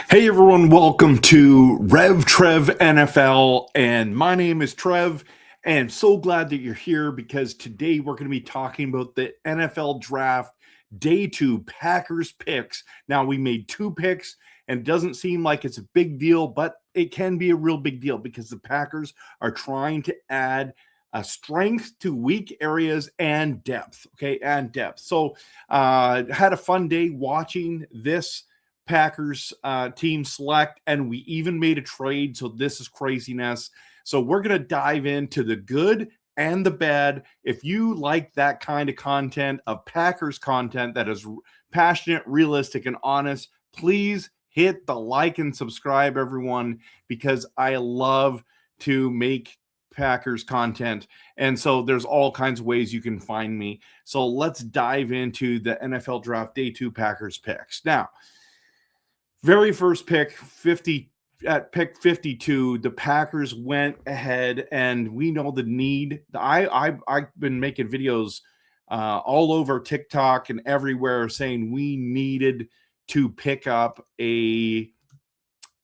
Hey everyone, welcome to RevTrevNFL, and my name is Trev, and so glad that you're here because today we're going to be talking about the NFL Draft Day 2 Packers picks. Now, we made 2 picks, and it doesn't seem like it's a big deal, but it can be a real big deal because the Packers are trying to add strength to weak areas and depth, So, had a fun day watching this Packers team select, and we even made a trade, so this is craziness. So we're going to dive into the good and the bad. If you like that kind of content, of Packers content that is passionate, realistic, and honest, please hit the like and subscribe, everyone, because I love to make Packers content. And so there's all kinds of ways you can find me. So let's dive into the NFL Draft Day 2 Packers picks. Now, very first pick, at pick 52, the Packers went ahead, and we know the need. I've been making videos all over TikTok and everywhere saying we needed to pick up a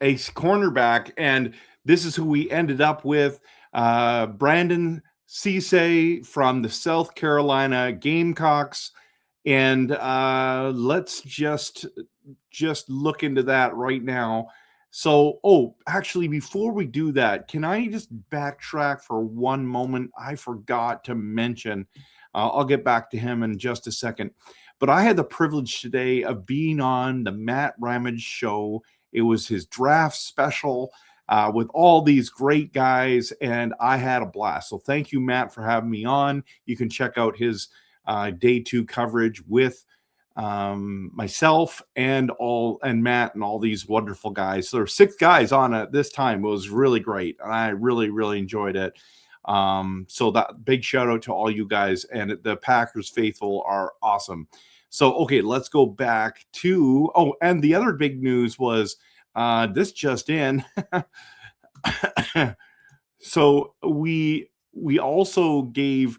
cornerback, and this is who we ended up with. Brandon Cisse from the South Carolina Gamecocks. And let's just look into that right now. So, actually, before we do that, can I just backtrack for one moment? I forgot to mention, I'll get back to him in just a second, but I had the privilege today of being on the Matt Ramage show. It was his draft special with all these great guys, and I had a blast. So thank you, Matt, for having me on. You can check out his Day 2 coverage with myself and Matt and all these wonderful guys. So there were 6 guys on it this time. It was really great, and I really enjoyed it. So that big shout out to all you guys, and the Packers faithful are awesome. So okay, let's go back to and the other big news was this just in. So we also gave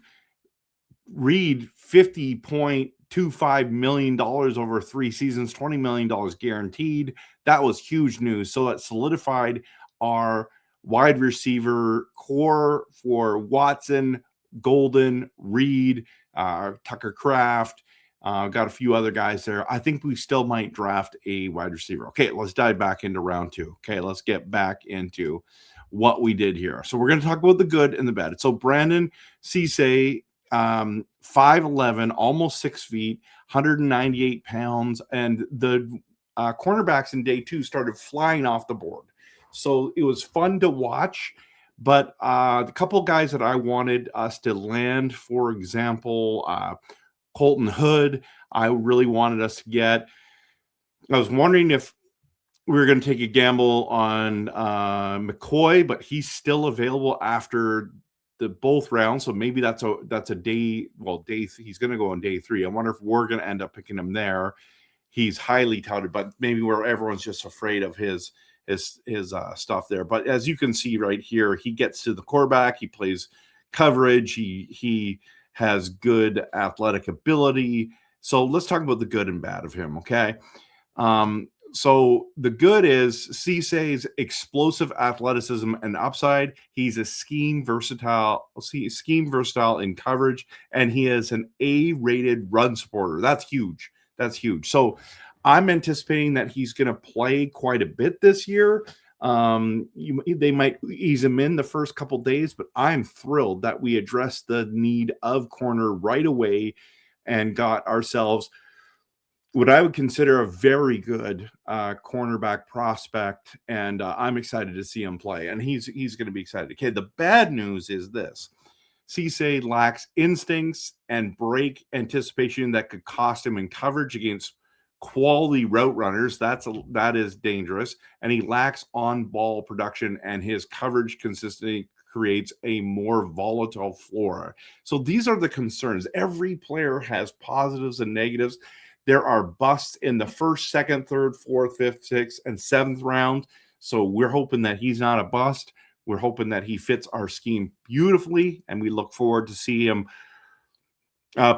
Reed $50.25 million over 3 seasons, $20 million guaranteed. That was huge news. So that solidified our wide receiver core for Watson, Golden, Reed, Tucker Kraft. Got a few other guys there. I think we still might draft a wide receiver. Okay, let's dive back into round 2. Okay, let's get back into what we did here. So we're going to talk about the good and the bad. So Brandon Cisse, 5'11", almost 6 feet, 198 pounds, and the cornerbacks in Day 2 started flying off the board. So it was fun to watch, but the couple of guys that I wanted us to land, for example, Colton Hood, I really wanted us to get. I was wondering if we were going to take a gamble on McCoy, but he's still available after both rounds, so maybe that's a day. Well, he's going to go on Day 3. I wonder if we're going to end up picking him there. He's highly touted, but maybe where everyone's just afraid of his stuff there. But as you can see right here, he gets to the quarterback. He plays coverage. He has good athletic ability. So let's talk about the good and bad of him. Okay. So the good is Cisse's explosive athleticism and upside. He's a scheme versatile in coverage, and he is an A-rated run supporter. That's huge. So I'm anticipating that he's going to play quite a bit this year. They might ease him in the first couple days, but I'm thrilled that we addressed the need of corner right away and got ourselves what I would consider a very good cornerback prospect, and I'm excited to see him play. And he's going to be excited. Okay, the bad news is this: Cisse lacks instincts and break anticipation that could cost him in coverage against quality route runners. That is dangerous. And he lacks on-ball production, and his coverage consistency creates a more volatile floor. So these are the concerns. Every player has positives and negatives. There are busts in the first, second, third, fourth, fifth, sixth, and seventh round. So we're hoping that he's not a bust. We're hoping that he fits our scheme beautifully, and we look forward to see him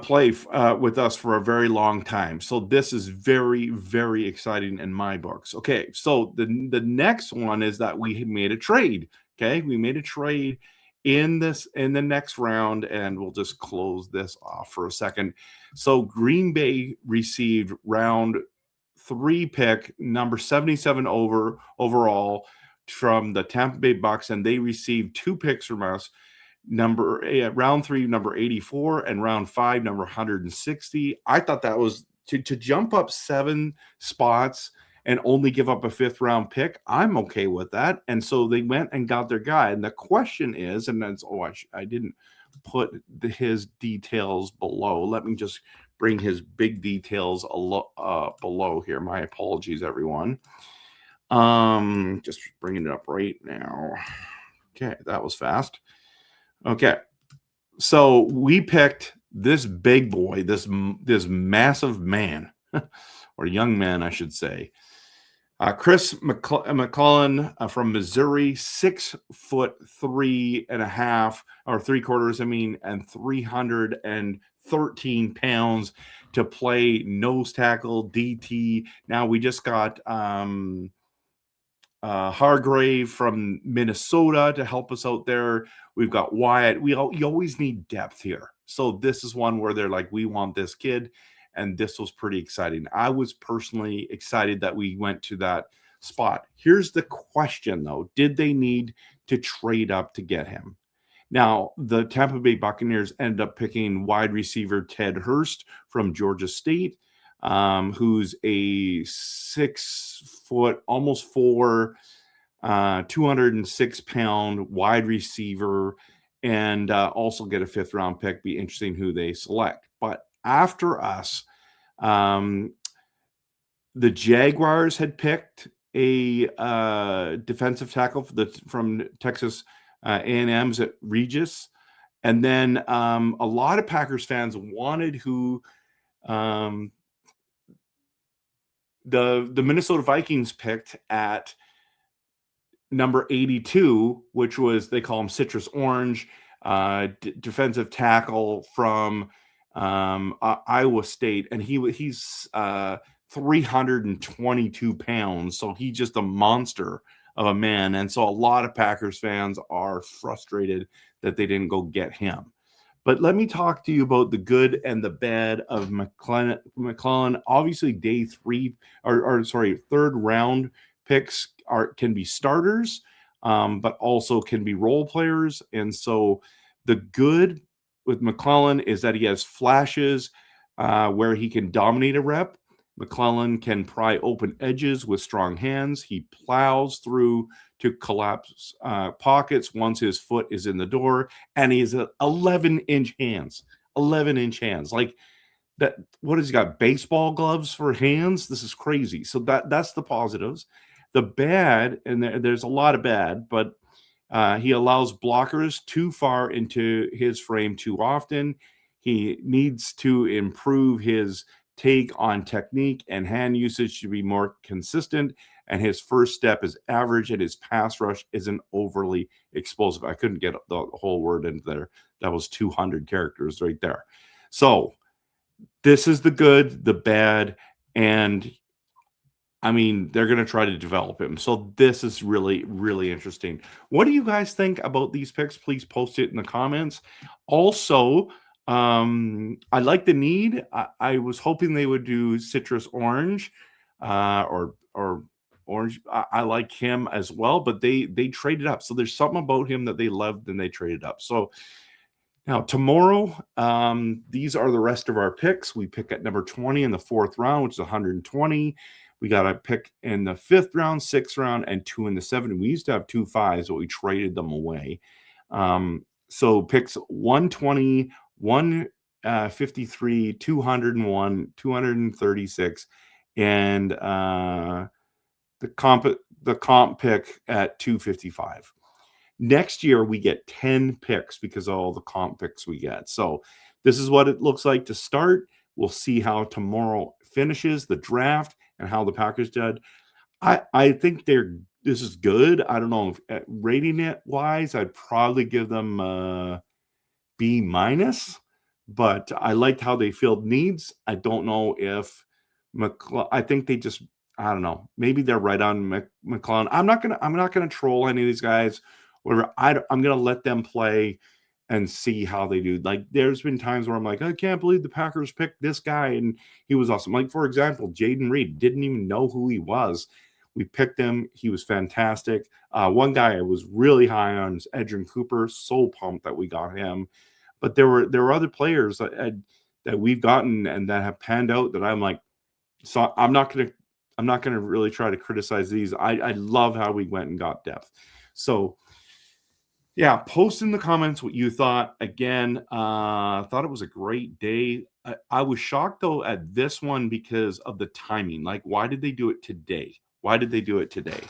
play with us for a very long time. So this is very, very exciting in my books. Okay, so the next one is that we made a trade. Okay, we made a trade in the next round, and we'll just close this off for a second. So Green Bay received round 3 pick, number 77 overall from the Tampa Bay Bucks, and they received 2 picks from us. Round 3, number 84, and round 5, number 160. I thought that was to jump up 7 spots and only give up a 5th round pick. I'm okay with that. And so they went and got their guy. And the question is, and that's, I didn't put his details below. Let me just bring his big details below here. My apologies, everyone. Just bringing it up right now. Okay, that was fast. Okay, so we picked this big boy, this massive man, or young man, I should say. Chris McClellan from Missouri, 6'3.5" or 3/4, and 313 pounds to play nose tackle, DT. Now we just got Hargrave from Minnesota to help us out there. We've got Wyatt. You always need depth here. So this is one where they're like, we want this kid. And this was pretty exciting. I was personally excited that we went to that spot. Here's the question, though. Did they need to trade up to get him? Now, the Tampa Bay Buccaneers ended up picking wide receiver Ted Hurst from Georgia State, who's a 6 foot, almost 4, 206-pound wide receiver, and also get a 5th round pick. Be interesting who they select. But after us, the Jaguars had picked a defensive tackle from Texas A&M's at Regis. And then a lot of Packers fans wanted who the Minnesota Vikings picked at number 82, which was, they call him Citrus Orange, defensive tackle from Iowa State, and he's 322 pounds, so he's just a monster of a man. And so a lot of Packers fans are frustrated that they didn't go get him. But let me talk to you about the good and the bad of McClellan. Obviously, day 3 or 3rd round picks can be starters, but also can be role players. And so the good with McClellan is that he has flashes where he can dominate a rep. McClellan can pry open edges with strong hands. He plows through to collapse pockets once his foot is in the door, and he has 11-inch hands. 11-inch hands. Like that. What has he got? Baseball gloves for hands? This is crazy. So that's the positives. The bad, and there's a lot of bad, but he allows blockers too far into his frame too often. He needs to improve his take on technique, and hand usage to be more consistent. And his first step is average, and his pass rush isn't overly explosive. I couldn't get the whole word in there. That was 200 characters right there. So this is the good, the bad, and I mean, they're going to try to develop him. So this is really, really interesting. What do you guys think about these picks? Please post it in the comments. Also, I like the need. I was hoping they would do Citrus Orange or Orange. I like him as well, but they traded up. So there's something about him that they loved and they traded up. So Now, tomorrow, these are the rest of our picks. We pick at number 20 in the 4th round, which is 120. We got a pick in the 5th round, 6th round, and 2 in the 7th. We used to have 2 5s, but we traded them away. So picks 120, 153, 201, 236, and the comp pick at 255. Next year, we get 10 picks because of all the comp picks we get. So this is what it looks like to start. We'll see how tomorrow finishes, the draft, and how the Packers did. I think this is good. I don't know if rating it wise, I'd probably give them B minus, but I liked how they filled needs. I don't know if I think they just, I don't know. Maybe they're right on McClellan. I'm not gonna troll any of these guys. Whatever. I'm gonna let them play and see how they do. Like, there's been times where I'm like, I can't believe the Packers picked this guy and he was awesome. Like, for example, Jaden Reed, didn't even know who he was. We picked him. He was fantastic. One guy I was really high on is Edrin Cooper. So pumped that we got him. But there were other players that we've gotten and that have panned out that I'm like, so I'm not gonna really try to criticize these. I love how we went and got depth. So yeah, post in the comments what you thought. Again, thought it was a great day. I was shocked though at this one because of the timing. Like, why did they do it today? Why did they do it today?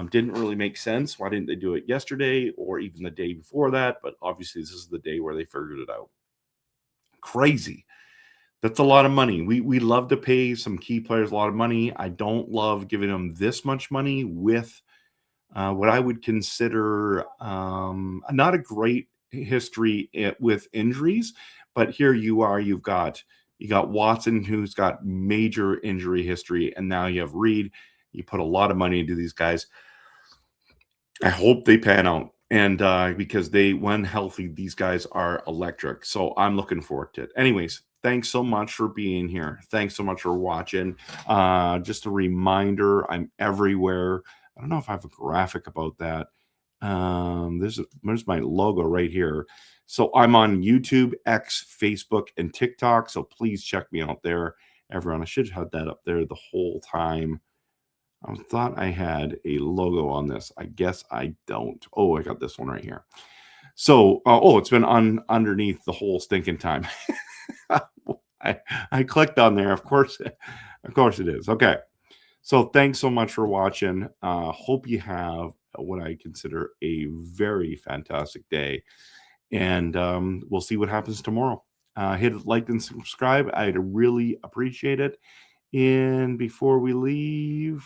Didn't really make sense. Why didn't they do it yesterday or even the day before that? But obviously, this is the day where they figured it out. Crazy. That's a lot of money. We love to pay some key players a lot of money. I don't love giving them this much money with what I would consider not a great history with injuries. But here you are. You got Watson, who's got major injury history, and now you have Reed. You put a lot of money into these guys. I hope they pan out. And because when healthy, these guys are electric. So I'm looking forward to it. Anyways, thanks so much for being here. Thanks so much for watching. Just a reminder, I'm everywhere. I don't know if I have a graphic about that. There's my logo right here. So I'm on YouTube, X, Facebook, and TikTok. So please check me out there. Everyone, I should have had that up there the whole time. I thought I had a logo on this. I guess I don't. Oh, I got this one right here. So, it's been underneath the whole stinking time. I clicked on there. Of course it is. Okay. So thanks so much for watching. Hope you have what I consider a very fantastic day. And we'll see what happens tomorrow. Hit like and subscribe. I'd really appreciate it. And before we leave,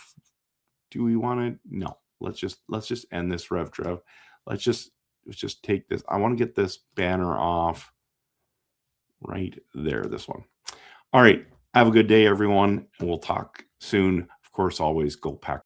do we want to? No. Let's just end this RevTrev. Let's just take this. I want to get this banner off right there. This one. All right. Have a good day, everyone, and we'll talk soon. Of course, always go Pack.